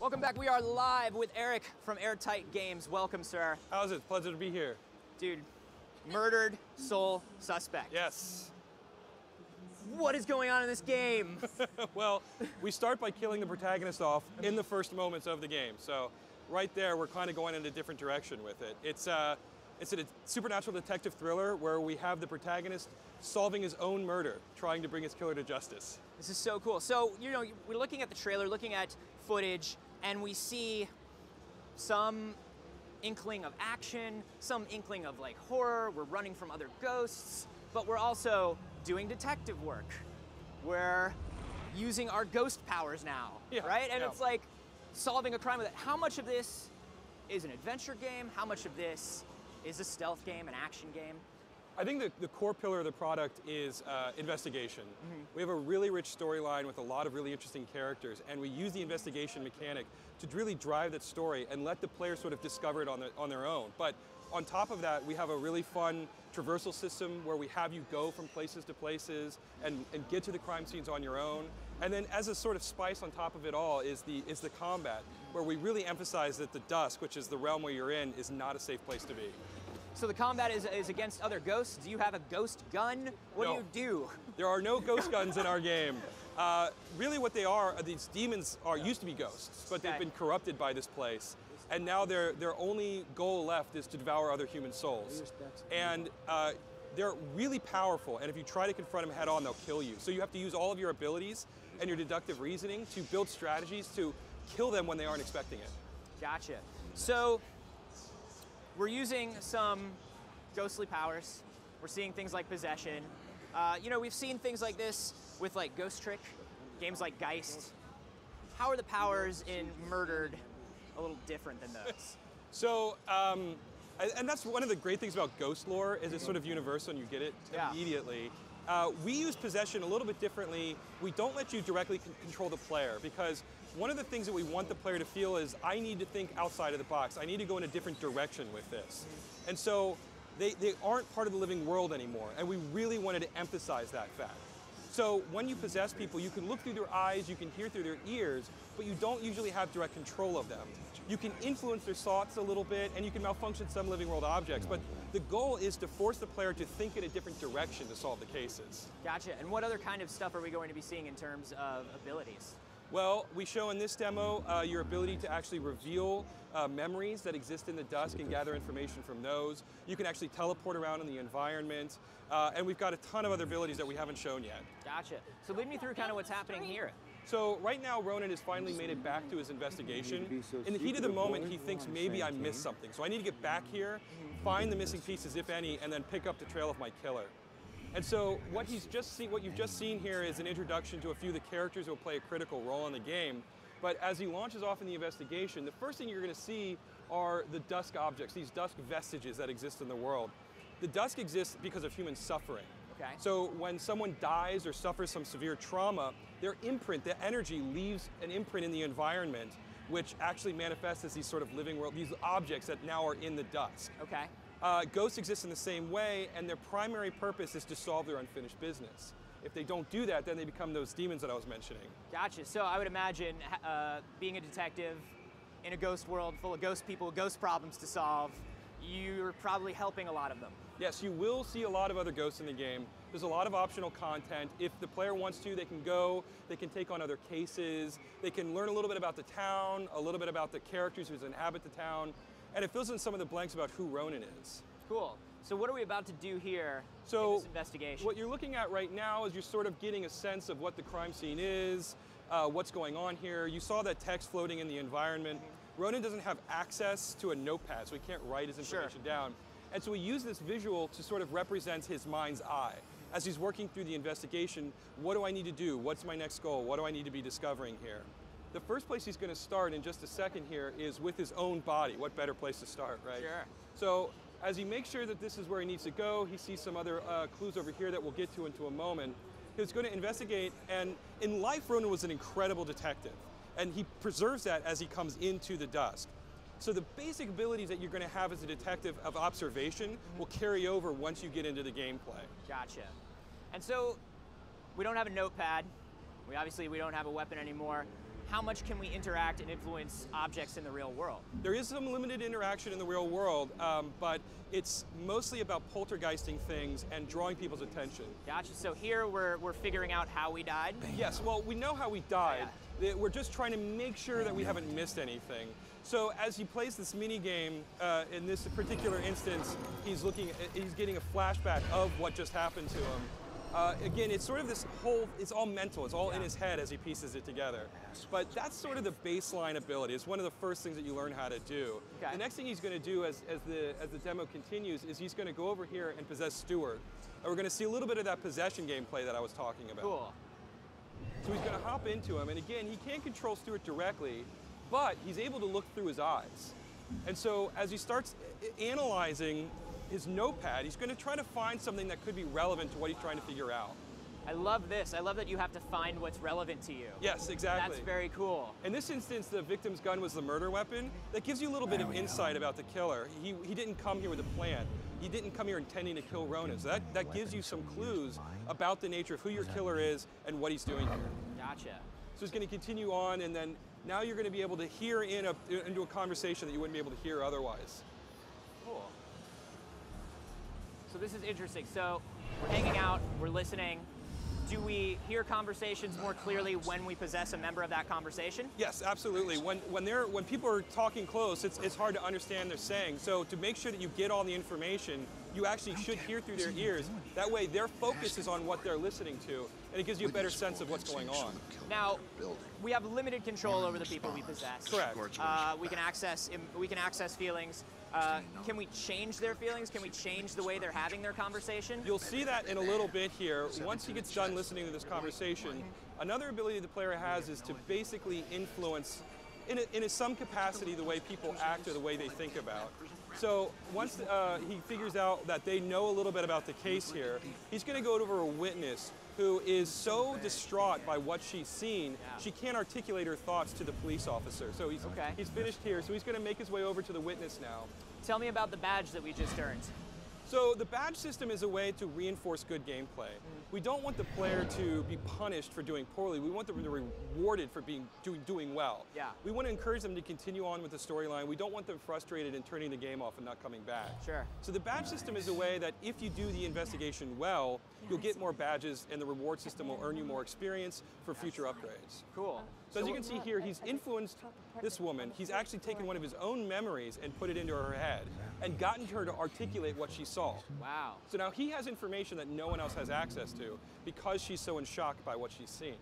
Welcome back. We are live with Eric from Airtight Games. Welcome, sir. How's it? Pleasure to be here. Dude, murdered soul suspect. Yes. What is going on in this game? Well, we start by killing the protagonist off in the first moments of the game. So right there, we're kind of going in a different direction with it. It's a supernatural detective thriller where we have the protagonist solving his own murder, trying to bring his killer to justice. This is so cool. So, you know, we're looking at the trailer, looking at footage, and we see some inkling of action, some inkling of like horror. We're running from other ghosts, but we're also doing detective work. We're using our ghost powers now, right? And it's like solving a crime with it. How much of this is an adventure game? How much of this is a stealth game, an action game? I think the core pillar of the product is investigation. We have a really rich storyline with a lot of really interesting characters, and we use the investigation mechanic to really drive that story and let the player sort of discover it on their own. But on top of that, we have a really fun traversal system where we have you go from places to places and get to the crime scenes on your own. And then as a sort of spice on top of it all is the combat, where we really emphasize that the Dusk, which is the realm where you're in, is not a safe place to be. So the combat is against other ghosts. Do you have a ghost gun? What do you do? There are no ghost guns in our game. Really what they are, these demons used to be ghosts, but they've been corrupted by this place. And now their only goal left is to devour other human souls. And they're really powerful, and if you try to confront them head on, they'll kill you. So you have to use all of your abilities and your deductive reasoning to build strategies to kill them when they aren't expecting it. Gotcha. So we're using some ghostly powers. We're seeing things like possession. You know, we've seen things like this with like Ghost Trick, games like Geist. How are the powers in Murdered a little different than those? So, and that's one of the great things about ghost lore is it's sort of universal and you get it immediately. We use possession a little bit differently. We don't let you directly control the player because one of the things that we want the player to feel is I need to think outside of the box. I need to go in a different direction with this. And so they aren't part of the living world anymore, and we really wanted to emphasize that fact. So when you possess people, you can look through their eyes, you can hear through their ears, but you don't usually have direct control of them. You can influence their thoughts a little bit, and you can malfunction some living world objects, but the goal is to force the player to think in a different direction to solve the cases. Gotcha. And what other kind of stuff are we going to be seeing in terms of abilities? Well, we show in this demo your ability to actually reveal memories that exist in the Dusk and gather information from those. You can actually teleport around in the environment, and we've got a ton of other abilities that we haven't shown yet. Gotcha. So lead me through kind of what's happening here. So right now, Ronan has finally made it back to his investigation. In the heat of the moment, he thinks maybe I missed something. So I need to get back here, find the missing pieces, if any, and then pick up the trail of my killer. And so what you've just seen here is an introduction to a few of the characters who will play a critical role in the game. But as he launches off in the investigation, the first thing you're going to see are the Dusk objects, these Dusk vestiges that exist in the world. The Dusk exists because of human suffering. Okay. So when someone dies or suffers some severe trauma, their imprint, the energy leaves an imprint in the environment, which actually manifests as these sort of living world, these objects that now are in the Dusk. Okay. Ghosts exist in the same way, and their primary purpose is to solve their unfinished business. If they don't do that, then they become those demons that I was mentioning. Gotcha. So I would imagine being a detective in a ghost world full of ghost people, ghost problems to solve, you're probably helping a lot of them. Yes, you will see a lot of other ghosts in the game. There's a lot of optional content. If the player wants to, they can go, they can take on other cases, they can learn a little bit about the town, a little bit about the characters who inhabit the town, and it fills in some of the blanks about who Ronan is. Cool. So what are we about to do here in this investigation? What you're looking at right now is you're sort of getting a sense of what the crime scene is, what's going on here. You saw that text floating in the environment. Ronan doesn't have access to a notepad, so he can't write his information down. And so we use this visual to sort of represent his mind's eye. As he's working through the investigation, what do I need to do? What's my next goal? What do I need to be discovering here? The first place he's going to start in just a second here is with his own body. What better place to start, right? Sure. So as he makes sure that this is where he needs to go, he sees some other clues over here that we'll get to into a moment. He's going to investigate, and in life, Ronan was an incredible detective, and he preserves that as he comes into the Dusk. So the basic abilities that you're going to have as a detective of observation will carry over once you get into the gameplay. Gotcha. And so we don't have a notepad. We don't have a weapon anymore. how much can we interact and influence objects in the real world? There is some limited interaction in the real world, but it's mostly about poltergeisting things and drawing people's attention. Gotcha. So here we're figuring out how we died? Yes, well, we know how we died. We're just trying to make sure that we haven't missed anything. So as he plays this mini game, in this particular instance, he's getting a flashback of what just happened to him. Again, it's sort of this whole, it's all mental, it's all in his head as he pieces it together. But that's sort of the baseline ability. It's one of the first things that you learn how to do. Okay. The next thing he's going to do as the demo continues is he's going to go over here and possess Stuart. And we're going to see a little bit of that possession gameplay that I was talking about. Cool. So he's going to hop into him, and again, he can't control Stuart directly, but he's able to look through his eyes. And so as he starts analyzing his notepad, he's going to try to find something that could be relevant to what he's trying to figure out. I love this. I love that you have to find what's relevant to you. Yes, exactly. That's very cool. In this instance, the victim's gun was the murder weapon. That gives you a little bit of insight about the killer. He didn't come here with a plan. He didn't come here intending to kill Ronan. So that gives you some clues about the nature of who your killer is and what he's doing here. Gotcha. So it's going to continue on, and then now you're going to be able to hear into a conversation that you wouldn't be able to hear otherwise. Cool. So this is interesting. So we're hanging out, we're listening. Do we hear conversations more clearly when we possess a member of that conversation? Yes, absolutely. When people are talking close, it's hard to understand what they're saying. So to make sure that you get all the information, you actually should hear through their ears. That way their focus is on what they're listening to, and it gives you a better sense of what's going on. Now, we have limited control over the people we possess. Correct. We can access feelings. Can we change their feelings? Can we change the way they're having their conversation? You'll see that in a little bit here. Once he gets done listening to this conversation, another ability the player has is to basically influence, in some capacity, the way people act or the way they think about. So once he figures out that they know a little bit about the case here, he's going to go over a witness who is so distraught by what she's seen, she can't articulate her thoughts to the police officer. So he's finished here, so he's going to make his way over to the witness now. Tell me about the badge that we just earned. So the badge system is a way to reinforce good gameplay. We don't want the player to be punished for doing poorly. We want them to be rewarded for doing well. Yeah. We want to encourage them to continue on with the storyline. We don't want them frustrated and turning the game off and not coming back. Sure. So the badge system is a way that if you do the investigation well, you'll get more badges, and the reward system will earn you more experience for future upgrades. Cool. So as you can see here, he's influenced this woman. He's actually taken one of his own memories and put it into her head and gotten her to articulate what she saw. Wow. So now he has information that no one else has access to because she's so in shock by what she's seen.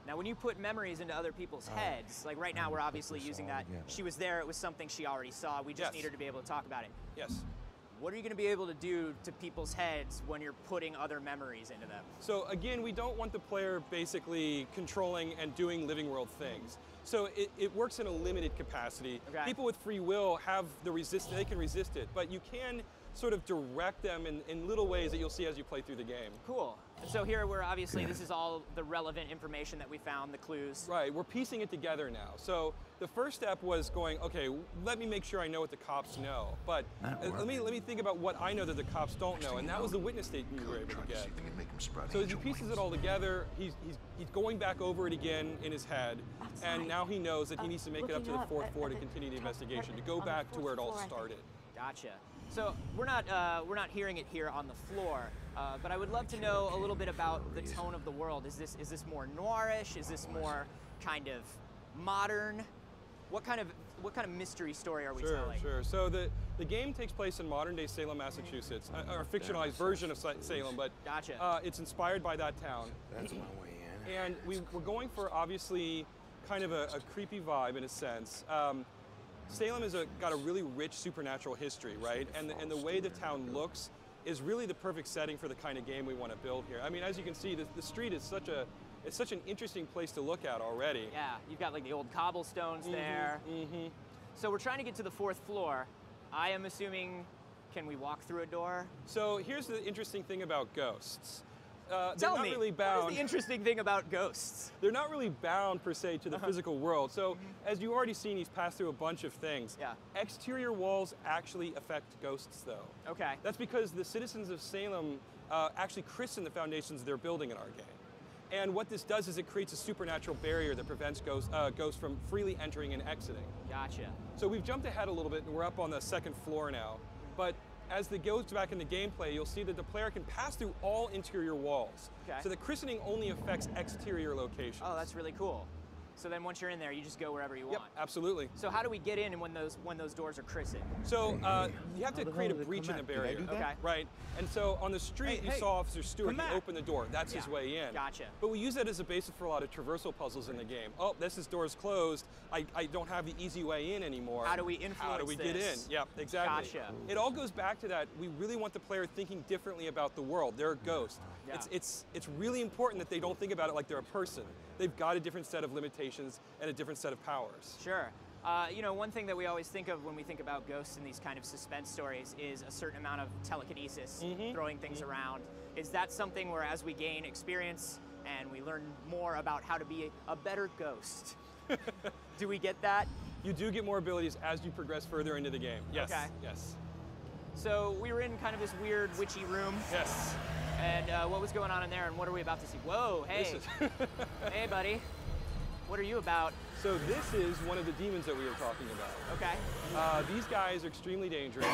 Now, when you put memories into other people's heads, like right now we're obviously using that. She was there, it was something she already saw. We just need her to be able to talk about it. Yes. What are you going to be able to do to people's heads when you're putting other memories into them? So again, we don't want the player basically controlling and doing living world things. So it works in a limited capacity. Okay. People with free will have the resistance, they can resist it, but you can sort of direct them in little ways that you'll see as you play through the game. Cool. And so here we're obviously, this is all the relevant information that we found, the clues. Right, we're piecing it together now. So the first step was going, okay, let me make sure I know what the cops know. But let me think about what I know that the cops don't know, and that was the witness statement we were able to get. So as he pieces it all together, he's going back over it again in his head, and now he knows that he needs to make it up to the fourth floor to continue the investigation, to go back to where it all started. Gotcha. So we're not hearing it here on the floor, but I would love to know a little bit about the tone of the world. Is this more noirish? Is this more kind of modern? What kind of mystery story are we telling? Sure. So the game takes place in modern day Salem, Massachusetts, a fictionalized version of Salem, but gotcha. It's inspired by that town. That's my way in. And we're going for obviously kind of a creepy vibe in a sense. Salem has got a really rich supernatural history, right? And the way the town looks is really the perfect setting for the kind of game we want to build here. I mean, as you can see, the street is such an interesting place to look at already. Yeah, you've got like the old cobblestones there. Mm-hmm. So we're trying to get to the fourth floor. I am assuming, can we walk through a door? So here's the interesting thing about ghosts. Tell they're me, not really bound. what is the interesting thing about ghosts? They're not really bound per se to the physical world. So as you've already seen, he's passed through a bunch of things. Yeah. Exterior walls actually affect ghosts though. Okay. That's because the citizens of Salem actually christen the foundations of their building in our game. And what this does is it creates a supernatural barrier that prevents ghosts from freely entering and exiting. Gotcha. So we've jumped ahead a little bit, and we're up on the second floor now. But as it goes back into gameplay, you'll see that the player can pass through all interior walls. Okay. So the christening only affects exterior locations. Oh, that's really cool. So then once you're in there, you just go wherever you Yep, want. absolutely. So how do we get in when those doors are christened? So you have to create a breach in a barrier. Okay. Right. And so on the street, you saw Officer Stewart. He opened the door. That's his way in. Gotcha. But we use that as a basis for a lot of traversal puzzles in the game. Oh, this door's closed. I don't have the easy way in anymore. How do we influence How do we get in? Yep, exactly. Gotcha. It all goes back to that. We really want the player thinking differently about the world. They're a ghost. Yeah. It's really important that they don't think about it like they're a person. They've got a different set of limitations and a different set of powers. Sure. You know, one thing that we always think of when we think about ghosts in these kind of suspense stories is a certain amount of telekinesis, throwing things around. Is that something where as we gain experience and we learn more about how to be a better ghost, do we get that? You do get more abilities as you progress further into the game. Yes. Okay. Yes. So we were in kind of this weird witchy room. Yes. And what was going on in there, and what are we about to see? Whoa, hey. Hey, buddy. What are you about? So this is one of the demons that we were talking about. Okay. These guys are extremely dangerous.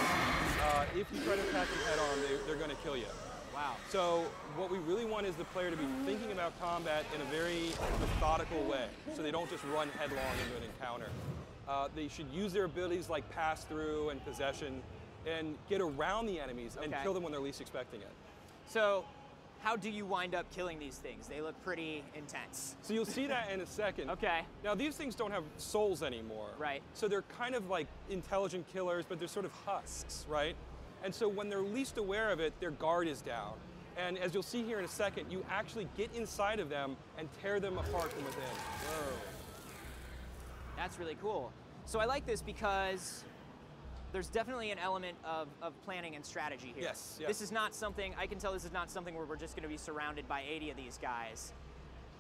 If you try to attack them head on, they're going to kill you. Wow. So what we really want is the player to be thinking about combat in a very methodical way, so they don't just run headlong into an encounter. They should use their abilities like pass through and possession and get around the enemies and kill them when they're least expecting it. So how do you wind up killing these things? They look pretty intense. So you'll see that in a second. Okay. Now these things don't have souls anymore. Right. So they're kind of like intelligent killers, but they're sort of husks, right? And so when they're least aware of it, their guard is down. And as you'll see here in a second, you actually get inside of them and tear them apart from within. Whoa. That's really cool. So I like this because there's definitely an element of planning and strategy here. Yes, yes. This is not something, I can tell this is not something where we're just going to be surrounded by 80 of these guys.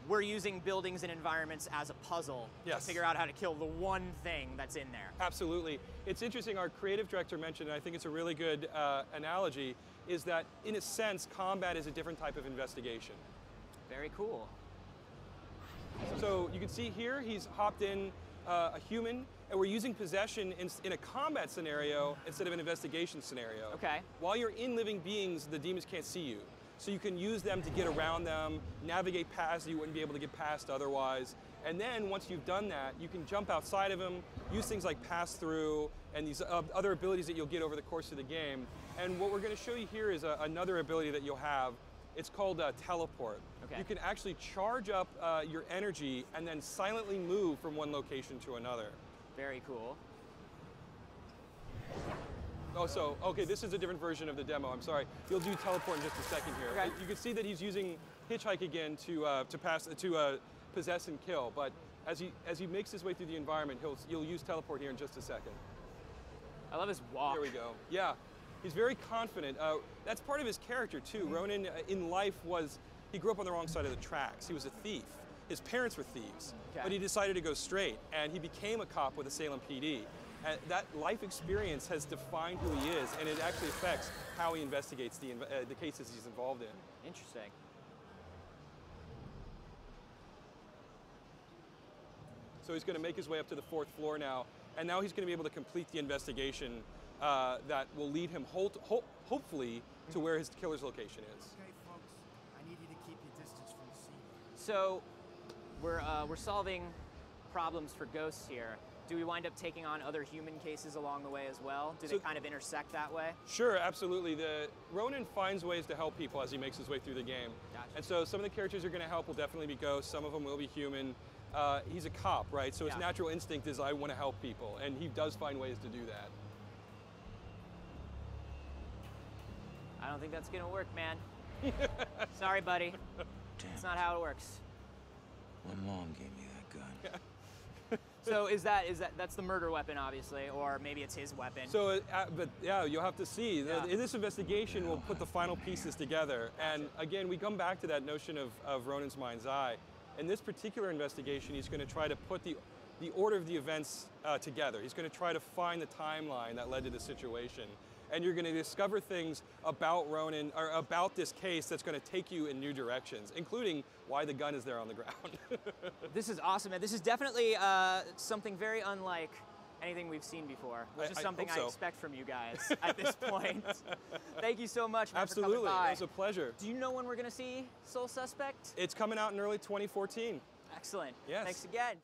We're using buildings and environments as a puzzle to figure out how to kill the one thing that's in there. Absolutely. It's interesting, our creative director mentioned, and I think it's a really good analogy, is that in a sense, combat is a different type of investigation. Very cool. So you can see here, he's hopped in a human, and we're using possession in a combat scenario instead of an investigation scenario. Okay. While you're in living beings, the demons can't see you. So you can use them to get around them, navigate past you wouldn't be able to get past otherwise. And then once you've done that, you can jump outside of them, use things like pass through and these other abilities that you'll get over the course of the game. And what we're going to show you here is another ability that you'll have. It's called teleport. Okay. You can actually charge up your energy and then silently move from one location to another. Very cool. Oh, so, okay, this is a different version of the demo, I'm sorry. You'll do teleport in just a second here. Okay. You can see that he's using hitchhike again to possess and kill, but as he makes his way through the environment, you'll use teleport here in just a second. I love his walk. There we go. Yeah, he's very confident. That's part of his character too. Ronan in life he grew up on the wrong side of the tracks. He was a thief. His parents were thieves, but he decided to go straight, and he became a cop with the Salem PD. And that life experience has defined who he is, and it actually affects how he investigates the cases he's involved in. Interesting. So he's going to make his way up to the 4th floor now, and now he's going to be able to complete the investigation that will lead him hopefully to where his killer's location is. Okay, folks, I need you to keep your distance from the scene. So we're solving problems for ghosts here. Do we wind up taking on other human cases along the way as well? Do they kind of intersect that way? Sure, absolutely. Ronan finds ways to help people as he makes his way through the game. Gotcha. And so some of the characters you're going to help will definitely be ghosts, some of them will be human. He's a cop, right? So his natural instinct is I want to help people, and he does find ways to do that. I don't think that's going to work, man. Sorry, buddy. That's not how it works. When Long gave me that gun. So that's the murder weapon, obviously, or maybe it's his weapon. So, but yeah, you'll have to see. In this investigation, we'll put the final pieces together. And again, we come back to that notion of Ronan's mind's eye. In this particular investigation, he's going to try to put the order of the events together. He's going to try to find the timeline that led to the situation. and you're going to discover things about Ronin, or about this case, that's going to take you in new directions, including why the gun is there on the ground. This is awesome, man. This is definitely something very unlike anything we've seen before, which is something hope so. I expect from you guys at this point. Thank you so much, man, Absolutely, for coming by. it was a pleasure. Do you know when we're going to see Sole Suspect? It's coming out in early 2014. Excellent. Yes. Thanks again.